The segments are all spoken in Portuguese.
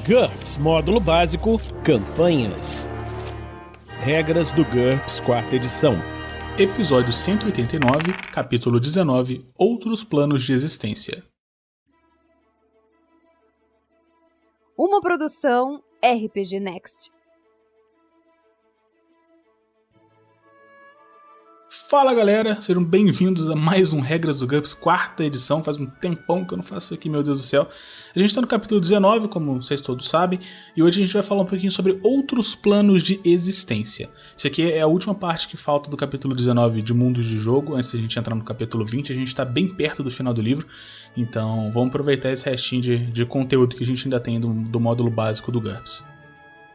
GURPS Módulo Básico Campanhas. Regras do GURPS 4ª edição. Episódio 189, capítulo 19, Outros planos de existência. Uma produção RPG Next. Fala galera, sejam bem-vindos a mais um Regras do GURPS 4ª edição. Faz um tempão que eu não faço isso aqui, meu Deus do céu. A gente está no capítulo 19, como vocês todos sabem, e hoje a gente vai falar um pouquinho sobre outros planos de existência. Isso aqui é a última parte que falta do capítulo 19 de Mundos de Jogo. Antes de a gente entrar no capítulo 20, a gente está bem perto do final do livro, então vamos aproveitar esse restinho de conteúdo que a gente ainda tem do módulo básico do GURPS.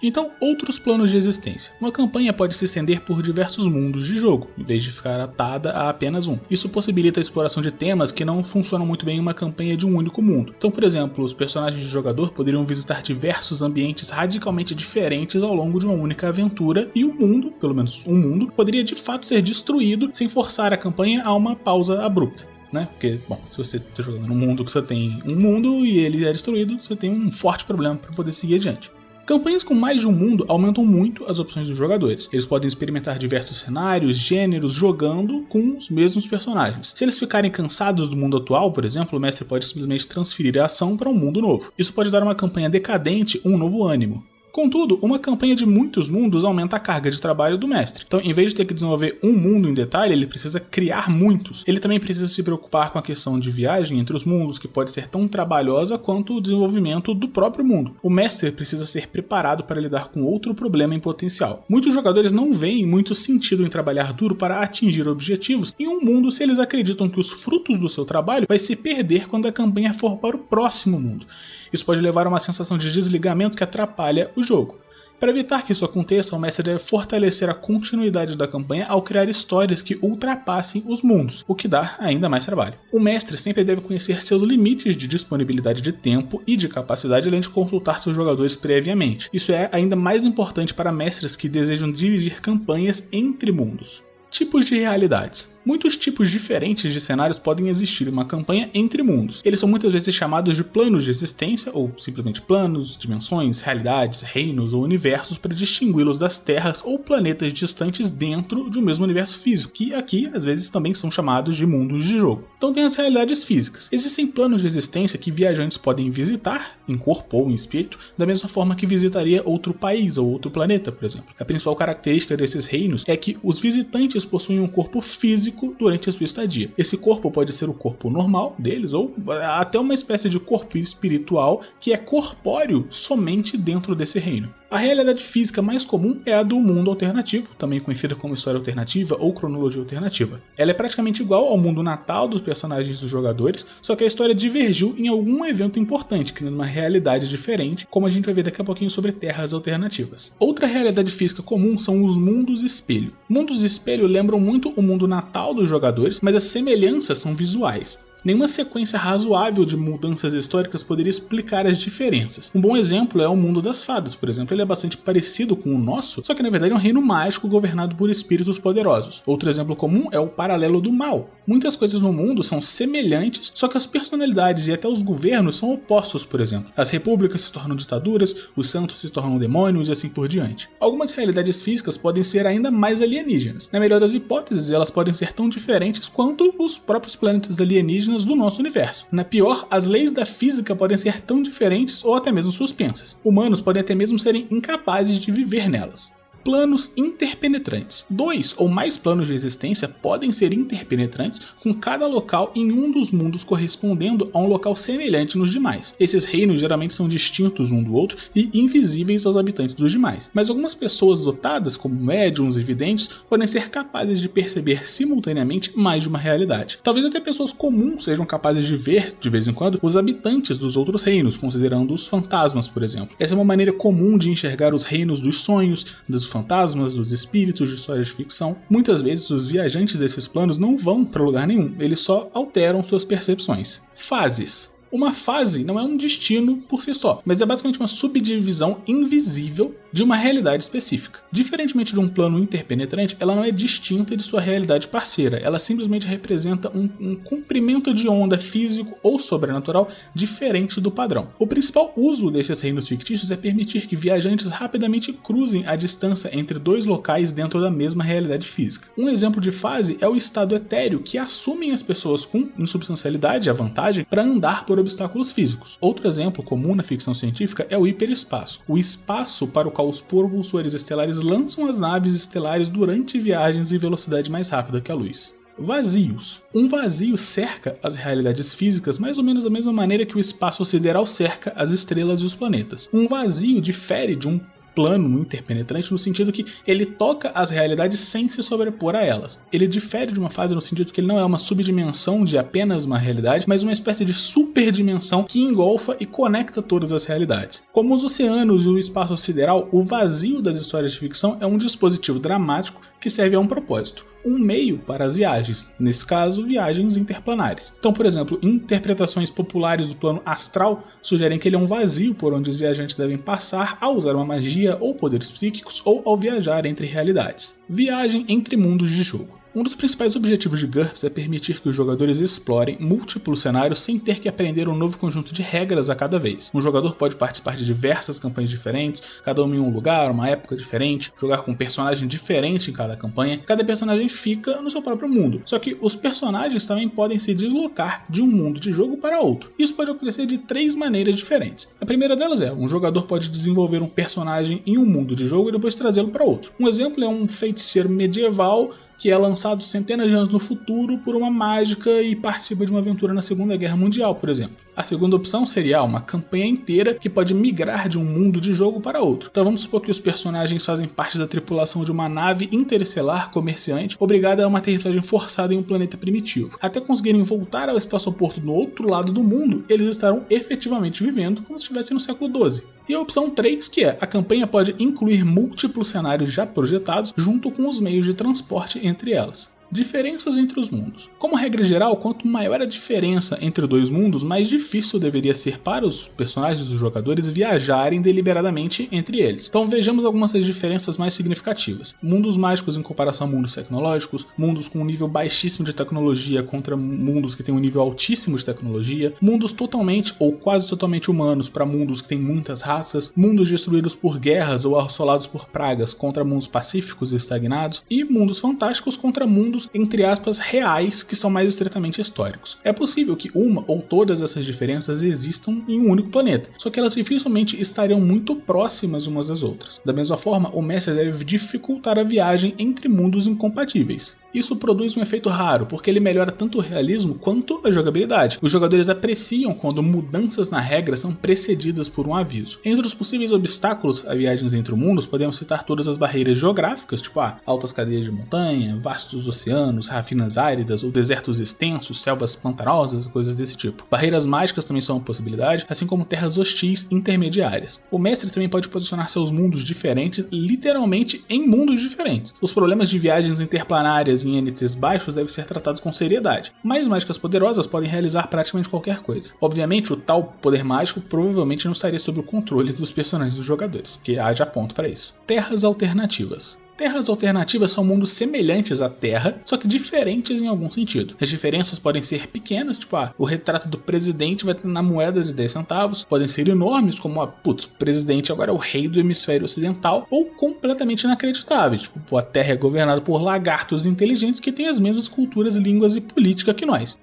Então, outros planos de existência. Uma campanha pode se estender por diversos mundos de jogo, em vez de ficar atada a apenas um. Isso possibilita a exploração de temas que não funcionam muito bem em uma campanha de um único mundo. Então, por exemplo, os personagens de jogador poderiam visitar diversos ambientes radicalmente diferentes ao longo de uma única aventura, e o mundo, pelo menos um mundo, poderia de fato ser destruído sem forçar a campanha a uma pausa abrupta. Porque, bom, se você está jogando num mundo que você tem um mundo e ele é destruído, você tem um forte problema para poder seguir adiante. Campanhas com mais de um mundo aumentam muito as opções dos jogadores. Eles podem experimentar diversos cenários, gêneros, jogando com os mesmos personagens. Se eles ficarem cansados do mundo atual, por exemplo, o mestre pode simplesmente transferir a ação para um mundo novo. Isso pode dar a uma campanha decadente um novo ânimo. Contudo, uma campanha de muitos mundos aumenta a carga de trabalho do mestre. Então, em vez de ter que desenvolver um mundo em detalhe, ele precisa criar muitos. Ele também precisa se preocupar com a questão de viagem entre os mundos, que pode ser tão trabalhosa quanto o desenvolvimento do próprio mundo. O mestre precisa ser preparado para lidar com outro problema em potencial. Muitos jogadores não veem muito sentido em trabalhar duro para atingir objetivos em um mundo se eles acreditam que os frutos do seu trabalho vai se perder quando a campanha for para o próximo mundo. Isso pode levar a uma sensação de desligamento que atrapalha o jogo. Para evitar que isso aconteça, o mestre deve fortalecer a continuidade da campanha ao criar histórias que ultrapassem os mundos, o que dá ainda mais trabalho. O mestre sempre deve conhecer seus limites de disponibilidade de tempo e de capacidade, além de consultar seus jogadores previamente. Isso é ainda mais importante para mestres que desejam dividir campanhas entre mundos. Tipos de realidades. Muitos tipos diferentes de cenários podem existir em uma campanha entre mundos. Eles são muitas vezes chamados de planos de existência, ou simplesmente planos, dimensões, realidades, reinos ou universos, para distingui-los das terras ou planetas distantes dentro de um mesmo universo físico, que aqui às vezes também são chamados de mundos de jogo. Então tem as realidades físicas. Existem planos de existência que viajantes podem visitar, em corpo ou em espírito, da mesma forma que visitaria outro país ou outro planeta, por exemplo. A principal característica desses reinos é que os visitantes possuem um corpo físico durante a sua estadia. Esse corpo pode ser o corpo normal deles ou até uma espécie de corpo espiritual que é corpóreo somente dentro desse reino. A realidade física mais comum é a do mundo alternativo, também conhecida como história alternativa ou cronologia alternativa. Ela é praticamente igual ao mundo natal dos personagens dos jogadores, só que a história divergiu em algum evento importante, criando uma realidade diferente, como a gente vai ver daqui a pouquinho sobre terras alternativas. Outra realidade física comum são os mundos espelho. Mundos espelho lembram muito o mundo natal dos jogadores, mas as semelhanças são visuais. Nenhuma sequência razoável de mudanças históricas poderia explicar as diferenças. Um bom exemplo é o mundo das fadas, por exemplo. Ele é bastante parecido com o nosso, só que na verdade é um reino mágico governado por espíritos poderosos. Outro exemplo comum é o paralelo do mal. Muitas coisas no mundo são semelhantes, só que as personalidades e até os governos são opostos, por exemplo. As repúblicas se tornam ditaduras, os santos se tornam demônios e assim por diante. Algumas realidades físicas podem ser ainda mais alienígenas. Na melhor das hipóteses, elas podem ser tão diferentes quanto os próprios planetas alienígenas do nosso universo. Na pior, as leis da física podem ser tão diferentes ou até mesmo suspensas. Humanos podem até mesmo serem incapazes de viver nelas. Planos interpenetrantes. 2 ou mais planos de existência podem ser interpenetrantes, com cada local em um dos mundos correspondendo a um local semelhante nos demais. Esses reinos geralmente são distintos um do outro e invisíveis aos habitantes dos demais. Mas algumas pessoas dotadas, como médiums e videntes, podem ser capazes de perceber simultaneamente mais de uma realidade. Talvez até pessoas comuns sejam capazes de ver, de vez em quando, os habitantes dos outros reinos, considerando os fantasmas, por exemplo. Essa é uma maneira comum de enxergar os reinos dos sonhos, dos fantasmas, dos espíritos de histórias de ficção. Muitas vezes os viajantes desses planos não vão para lugar nenhum, eles só alteram suas percepções. Fases. Uma fase não é um destino por si só, mas é basicamente uma subdivisão invisível de uma realidade específica. Diferentemente de um plano interpenetrante, ela não é distinta de sua realidade parceira, ela simplesmente representa um comprimento de onda físico ou sobrenatural diferente do padrão. O principal uso desses reinos fictícios é permitir que viajantes rapidamente cruzem a distância entre dois locais dentro da mesma realidade física. Um exemplo de fase é o estado etéreo, que assumem as pessoas com insubstancialidade a vantagem para andar por obstáculos físicos. Outro exemplo comum na ficção científica é o hiperespaço, o espaço para o qual os propulsores estelares lançam as naves estelares durante viagens em velocidade mais rápida que a luz. Vazios. Um vazio cerca as realidades físicas mais ou menos da mesma maneira que o espaço sideral cerca as estrelas e os planetas. Um vazio difere de um plano interpenetrante no sentido que ele toca as realidades sem se sobrepor a elas. Ele difere de uma fase no sentido que ele não é uma subdimensão de apenas uma realidade, mas uma espécie de superdimensão que engolfa e conecta todas as realidades. Como os oceanos e o espaço sideral, o vazio das histórias de ficção é um dispositivo dramático que serve a um propósito, um meio para as viagens, nesse caso, viagens interplanares. Então, por exemplo, interpretações populares do plano astral sugerem que ele é um vazio por onde os viajantes devem passar ao usar uma magia ou poderes psíquicos ou ao viajar entre realidades. Viagem entre mundos de jogo. Um dos principais objetivos de GURPS é permitir que os jogadores explorem múltiplos cenários sem ter que aprender um novo conjunto de regras a cada vez. Um jogador pode participar de diversas campanhas diferentes, cada uma em um lugar, uma época diferente, jogar com um personagem diferente em cada campanha. Cada personagem fica no seu próprio mundo, só que os personagens também podem se deslocar de um mundo de jogo para outro. Isso pode acontecer de 3 maneiras diferentes. A primeira delas é, um jogador pode desenvolver um personagem em um mundo de jogo e depois trazê-lo para outro. Um exemplo é um feiticeiro medieval que é lançado centenas de anos no futuro por uma mágica e participa de uma aventura na Segunda Guerra Mundial, por exemplo. A segunda opção seria uma campanha inteira que pode migrar de um mundo de jogo para outro. Então vamos supor que os personagens fazem parte da tripulação de uma nave interestelar comerciante obrigada a uma aterrissagem forçada em um planeta primitivo. Até conseguirem voltar ao espaçoporto no outro lado do mundo, eles estarão efetivamente vivendo como se estivessem no século XII. E a opção 3, que é, a campanha pode incluir múltiplos cenários já projetados junto com os meios de transporte entre elas. Diferenças entre os mundos. Como regra geral, quanto maior a diferença entre dois mundos, mais difícil deveria ser para os personagens dos jogadores viajarem deliberadamente entre eles. Então vejamos algumas das diferenças mais significativas. Mundos mágicos em comparação a mundos tecnológicos, mundos com um nível baixíssimo de tecnologia contra mundos que têm um nível altíssimo de tecnologia, mundos totalmente ou quase totalmente humanos para mundos que têm muitas raças, mundos destruídos por guerras ou assolados por pragas contra mundos pacíficos e estagnados, e mundos fantásticos contra mundos entre aspas, reais, que são mais estritamente históricos. É possível que uma ou todas essas diferenças existam em um único planeta, só que elas dificilmente estariam muito próximas umas das outras. Da mesma forma, o mestre deve dificultar a viagem entre mundos incompatíveis. Isso produz um efeito raro, porque ele melhora tanto o realismo quanto a jogabilidade. Os jogadores apreciam quando mudanças na regra são precedidas por um aviso. Entre os possíveis obstáculos a viagens entre mundos, podemos citar todas as barreiras geográficas, tipo altas cadeias de montanha, vastos oceanos, rafinas áridas ou desertos extensos, selvas pantanosas, coisas desse tipo. Barreiras mágicas também são uma possibilidade, assim como terras hostis intermediárias. O mestre também pode posicionar seus mundos diferentes, literalmente em mundos diferentes. Os problemas de viagens interplanárias em NTs baixos devem ser tratados com seriedade, mas mágicas poderosas podem realizar praticamente qualquer coisa. Obviamente, o tal poder mágico provavelmente não estaria sob o controle dos personagens dos jogadores, que haja ponto para isso. Terras alternativas. Terras alternativas são mundos semelhantes à Terra, só que diferentes em algum sentido. As diferenças podem ser pequenas, tipo, o retrato do presidente vai ter na moeda de 10 centavos, podem ser enormes, como, o presidente agora é o rei do hemisfério ocidental, ou completamente inacreditáveis, tipo, a Terra é governada por lagartos inteligentes que têm as mesmas culturas, línguas e política que nós.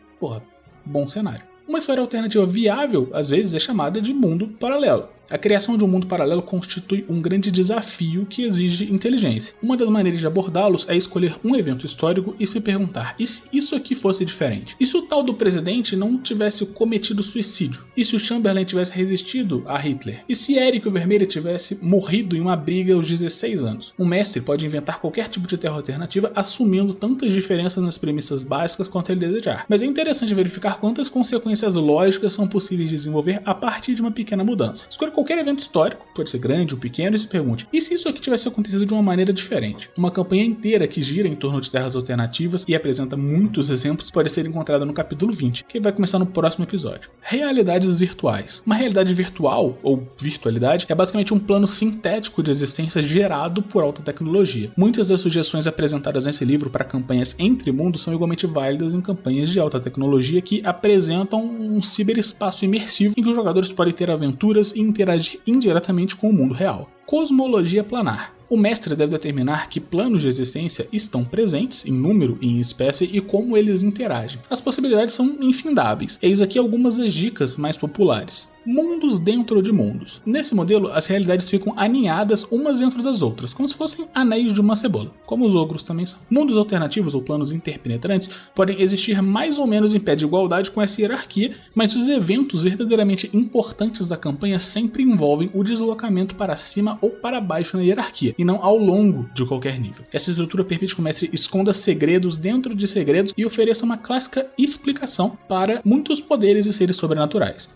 Bom cenário. Uma esfera alternativa viável, às vezes, é chamada de mundo paralelo. A criação de um mundo paralelo constitui um grande desafio que exige inteligência. Uma das maneiras de abordá-los é escolher um evento histórico e se perguntar: e se isso aqui fosse diferente? E se o tal do presidente não tivesse cometido suicídio? E se o Chamberlain tivesse resistido a Hitler? E se Érico Vermelho tivesse morrido em uma briga aos 16 anos? Um mestre pode inventar qualquer tipo de terra alternativa assumindo tantas diferenças nas premissas básicas quanto ele desejar. Mas é interessante verificar quantas consequências lógicas são possíveis de desenvolver a partir de uma pequena mudança. Escolha qualquer evento histórico, pode ser grande ou pequeno, e se pergunte, e se isso aqui tivesse acontecido de uma maneira diferente? Uma campanha inteira que gira em torno de terras alternativas e apresenta muitos exemplos pode ser encontrada no capítulo 20, que vai começar no próximo episódio. Realidades virtuais. Uma realidade virtual, ou virtualidade, é basicamente um plano sintético de existência gerado por alta tecnologia. Muitas das sugestões apresentadas nesse livro para campanhas entre mundos são igualmente válidas em campanhas de alta tecnologia que apresentam um ciberespaço imersivo em que os jogadores podem ter aventuras e interagir indiretamente com o mundo real. Cosmologia planar. O mestre deve determinar que planos de existência estão presentes, em número e em espécie, e como eles interagem. As possibilidades são infindáveis. Eis aqui algumas das dicas mais populares. Mundos dentro de mundos. Nesse modelo, as realidades ficam aninhadas umas dentro das outras, como se fossem anéis de uma cebola, como os ogros também são. Mundos alternativos ou planos interpenetrantes podem existir mais ou menos em pé de igualdade com essa hierarquia, mas os eventos verdadeiramente importantes da campanha sempre envolvem o deslocamento para cima ou para baixo na hierarquia, e não ao longo de qualquer nível. Essa estrutura permite que o mestre esconda segredos dentro de segredos e ofereça uma clássica explicação para muitos poderes e seres sobrenaturais.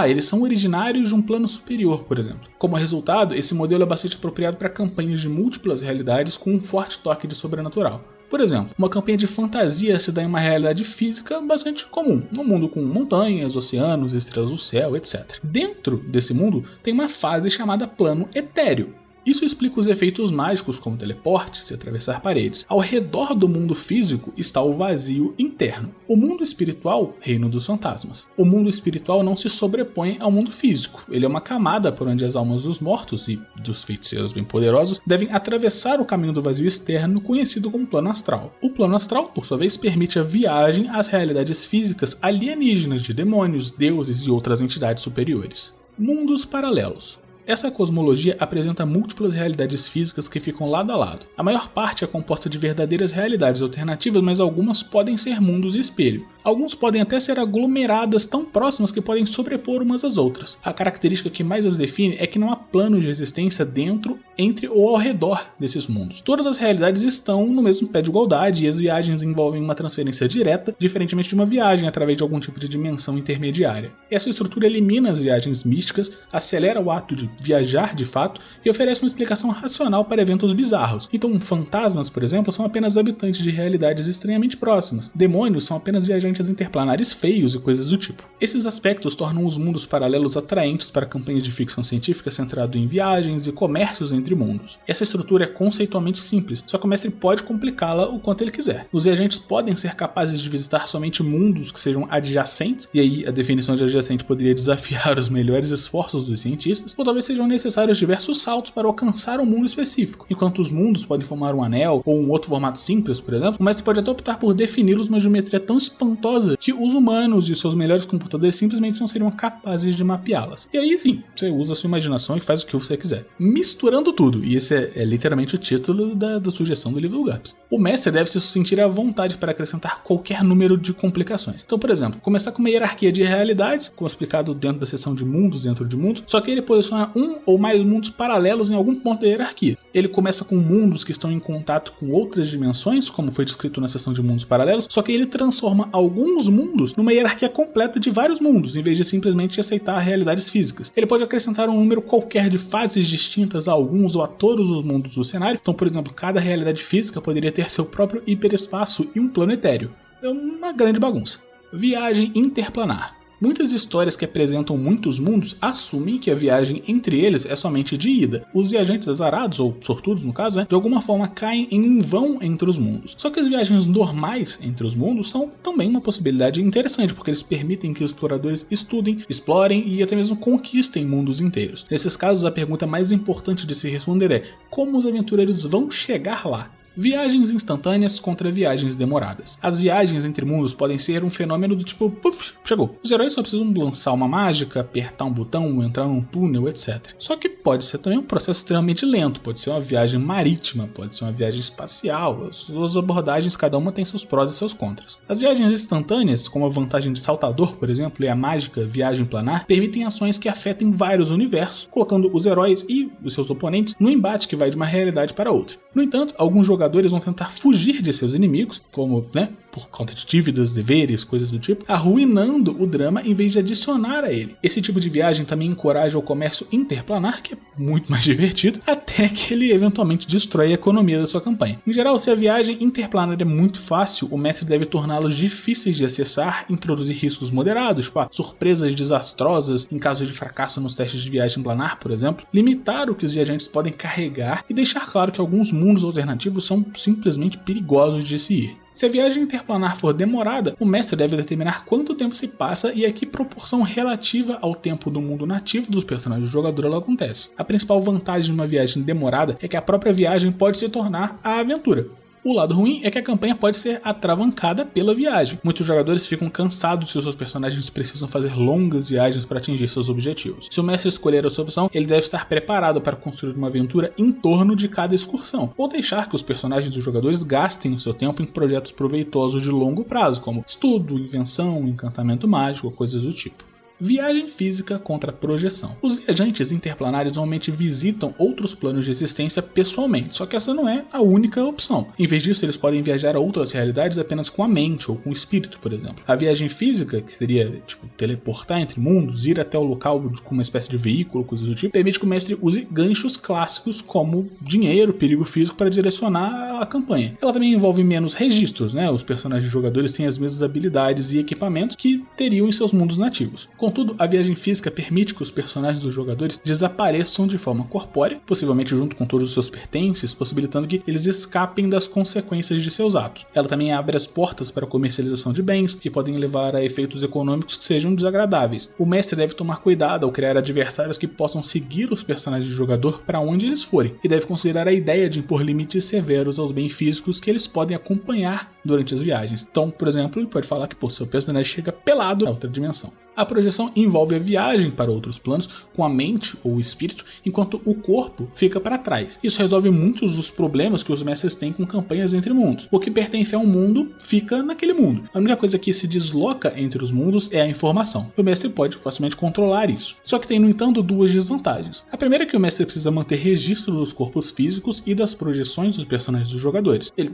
Eles são originários de um plano superior, por exemplo. Como resultado, esse modelo é bastante apropriado para campanhas de múltiplas realidades com um forte toque de sobrenatural. Por exemplo, uma campanha de fantasia se dá em uma realidade física bastante comum, num mundo com montanhas, oceanos, estrelas do céu, etc. Dentro desse mundo tem uma fase chamada plano etéreo. Isso explica os efeitos mágicos como teleporte e atravessar paredes. Ao redor do mundo físico está o vazio interno. O mundo espiritual, reino dos fantasmas. O mundo espiritual não se sobrepõe ao mundo físico. Ele é uma camada por onde as almas dos mortos e dos feiticeiros bem poderosos devem atravessar o caminho do vazio externo, conhecido como plano astral. O plano astral, por sua vez, permite a viagem às realidades físicas alienígenas de demônios, deuses e outras entidades superiores. Mundos paralelos. Essa cosmologia apresenta múltiplas realidades físicas que ficam lado a lado. A maior parte é composta de verdadeiras realidades alternativas, mas algumas podem ser mundos espelho. Alguns podem até ser aglomeradas tão próximas que podem sobrepor umas às outras. A característica que mais as define é que não há plano de existência dentro, entre ou ao redor desses mundos. Todas as realidades estão no mesmo pé de igualdade e as viagens envolvem uma transferência direta, diferentemente de uma viagem através de algum tipo de dimensão intermediária. Essa estrutura elimina as viagens místicas, acelera o ato de viajar de fato e oferece uma explicação racional para eventos bizarros. Então, fantasmas, por exemplo, são apenas habitantes de realidades estranhamente próximas. Demônios são apenas viajantes interplanares feios e coisas do tipo. Esses aspectos tornam os mundos paralelos atraentes para campanhas de ficção científica centrado em viagens e comércios entre mundos. Essa estrutura é conceitualmente simples, só que o mestre pode complicá-la o quanto ele quiser. Os viajantes podem ser capazes de visitar somente mundos que sejam adjacentes, e aí a definição de adjacente poderia desafiar os melhores esforços dos cientistas, ou talvez sejam necessários diversos saltos para alcançar um mundo específico. Enquanto os mundos podem formar um anel ou um outro formato simples, por exemplo, o mestre pode até optar por defini-los numa geometria tão espantosa que os humanos e seus melhores computadores simplesmente não seriam capazes de mapeá-las. E aí sim, você usa a sua imaginação e faz o que você quiser. Misturando tudo, e esse é literalmente o título da sugestão do livro do GURPS. O mestre deve se sentir à vontade para acrescentar qualquer número de complicações. Então, por exemplo, começar com uma hierarquia de realidades, como explicado dentro da seção de mundos dentro de mundos, só que ele posiciona um ou mais mundos paralelos em algum ponto da hierarquia. Ele começa com mundos que estão em contato com outras dimensões, como foi descrito na seção de mundos paralelos, só que ele transforma alguns mundos numa hierarquia completa de vários mundos, em vez de simplesmente aceitar realidades físicas. Ele pode acrescentar um número qualquer de fases distintas a alguns ou a todos os mundos do cenário. Então, por exemplo, cada realidade física poderia ter seu próprio hiperespaço e um plano etéreo. É uma grande bagunça. Viagem interplanar. Muitas histórias que apresentam muitos mundos assumem que a viagem entre eles é somente de ida. Os viajantes azarados, ou sortudos no caso, de alguma forma caem em um vão entre os mundos. Só que as viagens normais entre os mundos são também uma possibilidade interessante, porque eles permitem que os exploradores estudem, explorem e até mesmo conquistem mundos inteiros. Nesses casos, a pergunta mais importante de se responder é: como os aventureiros vão chegar lá? Viagens instantâneas contra viagens demoradas. As viagens entre mundos podem ser um fenômeno do tipo, puf, chegou. Os heróis só precisam lançar uma mágica, apertar um botão, entrar num túnel, etc. Só que pode ser também um processo extremamente lento, pode ser uma viagem marítima, pode ser uma viagem espacial. As suas abordagens, cada uma tem seus prós e seus contras. As viagens instantâneas, como a vantagem de saltador, por exemplo, e a mágica viagem planar, permitem ações que afetem vários universos, colocando os heróis e os seus oponentes no embate que vai de uma realidade para outra. No entanto, alguns jogadores vão tentar fugir de seus inimigos, como, por conta de dívidas, deveres, coisas do tipo, arruinando o drama em vez de adicionar a ele. Esse tipo de viagem também encoraja o comércio interplanar, que é muito mais divertido, até que ele eventualmente destrói a economia da sua campanha. Em geral, se a viagem interplanar é muito fácil, o mestre deve torná-los difíceis de acessar, introduzir riscos moderados, tipo surpresas desastrosas em caso de fracasso nos testes de viagem planar, por exemplo, limitar o que os viajantes podem carregar e deixar claro que alguns mundos alternativos são simplesmente perigosos de se ir. Se a viagem interplanar for demorada, o mestre deve determinar quanto tempo se passa e a que proporção relativa ao tempo do mundo nativo dos personagens do jogador ela acontece. A principal vantagem de uma viagem demorada é que a própria viagem pode se tornar a aventura. O lado ruim é que a campanha pode ser atravancada pela viagem. Muitos jogadores ficam cansados se os seus personagens precisam fazer longas viagens para atingir seus objetivos. Se o mestre escolher a sua opção, ele deve estar preparado para construir uma aventura em torno de cada excursão, ou deixar que os personagens dos jogadores gastem o seu tempo em projetos proveitosos de longo prazo, como estudo, invenção, encantamento mágico, coisas do tipo. Viagem física contra projeção. Os viajantes interplanários normalmente visitam outros planos de existência pessoalmente, só que essa não é a única opção. Em vez disso, eles podem viajar a outras realidades apenas com a mente ou com o espírito, por exemplo. A viagem física, que seria teleportar entre mundos, ir até o local com uma espécie de veículo, coisas do tipo, permite que o mestre use ganchos clássicos como dinheiro, perigo físico para direcionar a campanha. Ela também envolve menos registros, né? Os personagens jogadores têm as mesmas habilidades e equipamentos que teriam em seus mundos nativos. Contudo, a viagem física permite que os personagens dos jogadores desapareçam de forma corpórea, possivelmente junto com todos os seus pertences, possibilitando que eles escapem das consequências de seus atos. Ela também abre as portas para a comercialização de bens, que podem levar a efeitos econômicos que sejam desagradáveis. O mestre deve tomar cuidado ao criar adversários que possam seguir os personagens do jogador para onde eles forem, e deve considerar a ideia de impor limites severos aos bens físicos que eles podem acompanhar durante as viagens. Então, por exemplo, ele pode falar que seu personagem chega pelado a outra dimensão. A projeção envolve a viagem para outros planos com a mente ou o espírito, enquanto o corpo fica para trás. Isso resolve muitos dos problemas que os mestres têm com campanhas entre mundos. O que pertence a um mundo fica naquele mundo. A única coisa que se desloca entre os mundos é a informação. O mestre pode facilmente controlar isso. Só que tem, no entanto, duas desvantagens. A primeira é que o mestre precisa manter registro dos corpos físicos e das projeções dos personagens dos jogadores. Ele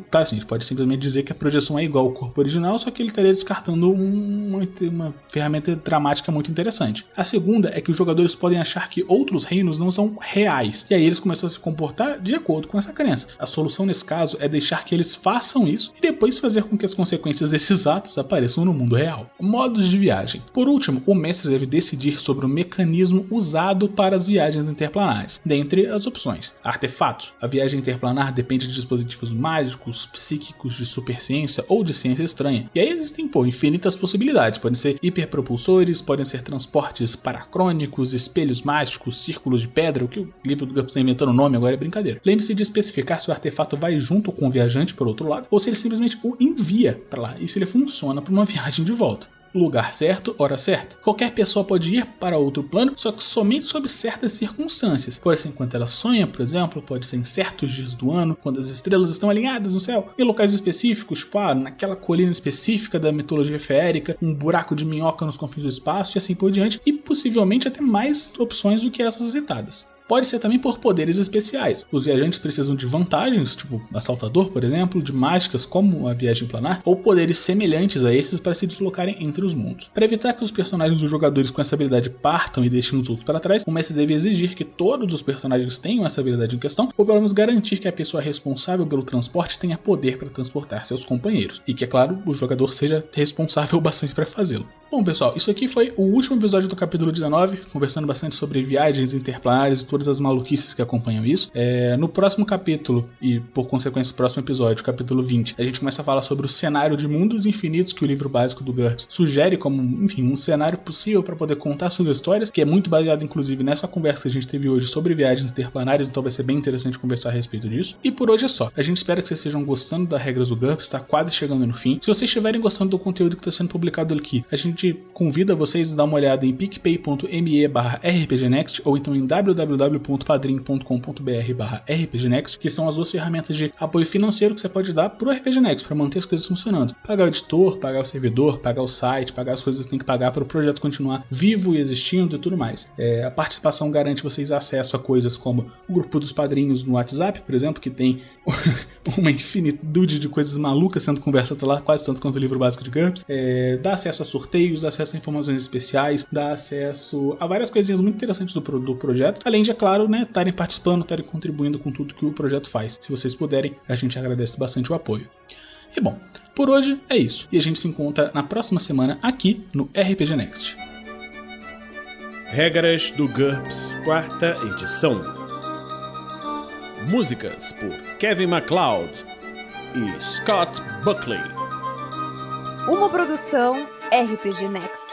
pode simplesmente dizer que a projeção é igual ao corpo original, só que ele estaria descartando uma ferramenta dramática muito interessante. A segunda é que os jogadores podem achar que outros reinos não são reais, e aí eles começam a se comportar de acordo com essa crença. A solução nesse caso é deixar que eles façam isso e depois fazer com que as consequências desses atos apareçam no mundo real. Modos de viagem. Por último, o mestre deve decidir sobre o mecanismo usado para as viagens interplanares. Dentre as opções: artefatos. A viagem interplanar depende de dispositivos mágicos, psíquicos, de superciência ou de ciência estranha. E aí existem, infinitas possibilidades. Podem ser hiperpropulsores, podem ser transportes paracrônicos, espelhos mágicos, círculos de pedra, o que o livro do GURPS está inventando o nome agora é brincadeira. Lembre-se de especificar se o artefato vai junto com o viajante por outro lado, ou se ele simplesmente o envia para lá, e se ele funciona para uma viagem de volta. Lugar certo, hora certa. Qualquer pessoa pode ir para outro plano, só que somente sob certas circunstâncias. Pode ser enquanto ela sonha, por exemplo, pode ser em certos dias do ano, quando as estrelas estão alinhadas no céu, em locais específicos, naquela colina específica da mitologia feérica, um buraco de minhoca nos confins do espaço e assim por diante, e possivelmente até mais opções do que essas citadas. Pode ser também por poderes especiais. Os viajantes precisam de vantagens, tipo assaltador, por exemplo, de mágicas como a viagem planar, ou poderes semelhantes a esses para se deslocarem entre os mundos. Para evitar que os personagens dos jogadores com essa habilidade partam e deixem os outros para trás, o mestre deve exigir que todos os personagens tenham essa habilidade em questão, ou pelo menos garantir que a pessoa responsável pelo transporte tenha poder para transportar seus companheiros, e que, é claro, o jogador seja responsável bastante para fazê-lo. Bom, pessoal, isso aqui foi o último episódio do capítulo 19, conversando bastante sobre viagens interplanares e todas as maluquices que acompanham isso. No próximo capítulo, e por consequência no próximo episódio, capítulo 20, a gente começa a falar sobre o cenário de mundos infinitos que o livro básico do GURPS sugere como, um cenário possível para poder contar suas histórias, que é muito baseado, inclusive, nessa conversa que a gente teve hoje sobre viagens interplanares, então vai ser bem interessante conversar a respeito disso. E por hoje é só. A gente espera que vocês estejam gostando das regras do GURPS, está quase chegando no fim. Se vocês estiverem gostando do conteúdo que está sendo publicado aqui, a gente gente convida vocês a dar uma olhada em picpay.me/rpgnext ou então em www.padrim.com.br/rpgnext, que são as duas ferramentas de apoio financeiro que você pode dar pro RPG Next para manter as coisas funcionando. Pagar o editor, pagar o servidor, pagar o site, pagar as coisas que tem que pagar para o projeto continuar vivo e existindo e tudo mais. A participação garante vocês acesso a coisas como o grupo dos padrinhos no WhatsApp, por exemplo, que tem uma infinitude de coisas malucas sendo conversadas lá, quase tanto quanto o livro básico de GURPS. Dá acesso a sorteios, dá acesso a informações especiais, dá acesso a várias coisinhas muito interessantes do projeto, além de, é claro, né, estarem participando, estarem contribuindo com tudo que o projeto faz. Se vocês puderem, a gente agradece bastante o apoio. E bom, por hoje é isso. E a gente se encontra na próxima semana aqui no RPG Next. Regras do GURPS, 4ª edição. Músicas por Kevin MacLeod e Scott Buckley. Uma produção RPG Next.